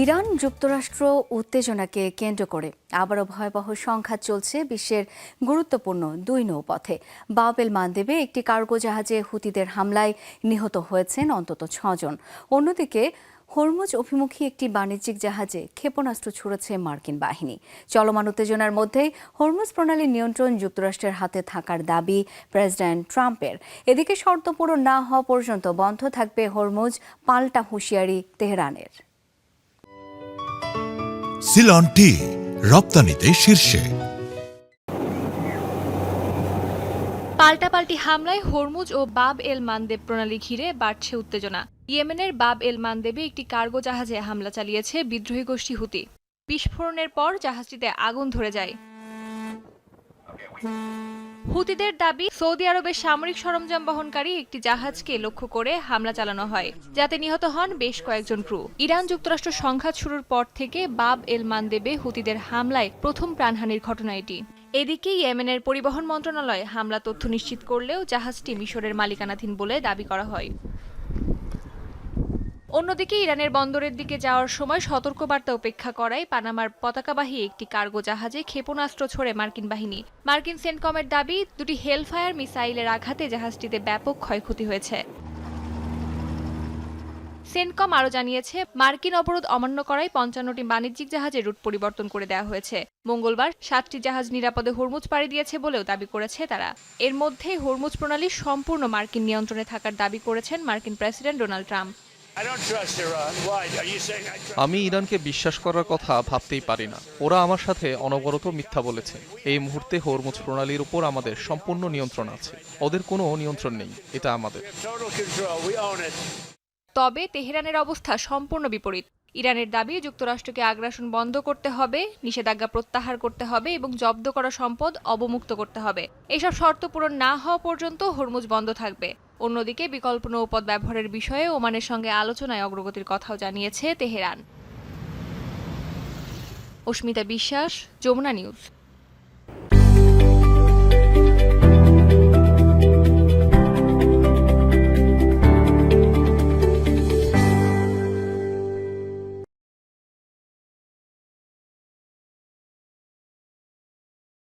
Iran যুক্তরাষ্ট্র উত্তেজনাকে কেন্দ্র করে আবারও ভয়াবহ সংঘাত চলছে বিশ্বের গুরুত্বপূর্ণ দুই নৌপথে। বাব এল মানদেবে একটি কার্গো জাহাজে হুতিদের হামলায় নিহত হয়েছেন অন্তত 6 জন। অন্যদিকে হরমুজ অভিমুখী একটি বাণিজ্যিক জাহাজে ক্ষেপণাস্ত্র ছুড়েছে মার্কিন বাহিনী। চলমান উত্তেজনার মধ্যেই হরমুজ প্রণালীর নিয়ন্ত্রণ যুক্তরাষ্ট্রের হাতে থাকার দাবি প্রেসিডেন্ট ট্রাম্পের। এদিকে শর্ত পূরণ না হওয়া পর্যন্ত বন্ধ থাকবে হরমুজ, পাল্টা হুঁশিয়ারি তেহরানের। সিলন টি রপ্তানিতে শীর্ষে। পাল্টাপাল্টি হামলায় হরমুজ ও বাব এল মানদেব প্রণালী ঘিরে বাড়ছে উত্তেজনা। ইয়েমেনের বাব এল মানদেবে একটি কার্গো জাহাজে হামলা চালিয়েছে বিদ্রোহী গোষ্ঠী হুতি। বিস্ফোরণের পর জাহাজটিতে আগুন ধরে যায়। হুতিদের দাবি, সৌদি আরবের সামরিক সরঞ্জাম বহনকারী একটি জাহাজকে লক্ষ্য করে হামলা চালানো হয়, যাতে নিহত হন বেশ কয়েকজন ক্রু। ইরান যুক্তরাষ্ট্র সংঘাত শুরুর পর থেকে বাব এল মানদেবে হুতিদের হামলায় প্রথম প্রাণহানির ঘটনা এটি। এদিকে ইয়েমেনের পরিবহন মন্ত্রণালয় হামলা তথ্য নিশ্চিত করলেও জাহাজটি মিশরের মালিকানাধীন বলে দাবি করা হয়। অন্যদিকে ইরানের বন্দরের দিকে যাওয়ার সময় সতর্কবার্তা উপেক্ষা করায় পানামার পতাকাবাহী একটি কার্গো জাহাজে ক্ষেপণাস্ত্র ছোড়ে মার্কিন বাহিনী। মার্কিন সেন্টকমের দাবি, দুটি হেলফায়ার মিসাইলের আঘাতে জাহাজটিতে ব্যাপক ক্ষয়ক্ষতি হয়েছে। সেন্টকম আরও জানিয়েছে, মার্কিন অবরোধ অমান্য করায় ৫৫টি বাণিজ্যিক জাহাজের রুট পরিবর্তন করে দেওয়া হয়েছে। মঙ্গলবার ৭টি জাহাজ নিরাপদে হরমুজ পাড়ি দিয়েছে বলেও দাবি করেছে তারা। এর মধ্যে হরমুজ প্রণালী সম্পূর্ণ মার্কিন নিয়ন্ত্রণে থাকার দাবি করেছেন মার্কিন প্রেসিডেন্ট ডোনাল্ড ট্রাম্প। আমি ইরানকে বিশ্বাস করার কথা ভাবতেই পারি না। ওরা আমার সাথে অনবরত মিথ্যা বলেছে। এই মুহূর্তে হরমুজ প্রণালীর উপর আমাদের সম্পূর্ণ নিয়ন্ত্রণ আছে। ওদের কোনো নিয়ন্ত্রণ নেই, এটা আমাদের। তবে তেহরানের অবস্থা সম্পূর্ণ বিপরীত। ইরানের দাবি, যুক্তরাষ্ট্রকে আগ্রাসন বন্ধ করতে হবে, নিষেধাজ্ঞা প্রত্যাহার করতে হবে এবং জব্দ করা সম্পদ অবমুক্ত করতে হবে। এসব শর্ত পূরণ না হওয়া পর্যন্ত হরমুজ বন্ধ থাকবে। অন্যদিকে বিকল্প নৌপথ ব্যবহারের বিষয়ে ওমানের সঙ্গে আলোচনায় অগ্রগতির কথাও জানিয়েছে তেহরান। অস্মিতা বিশ্বাস, যমুনা নিউজ।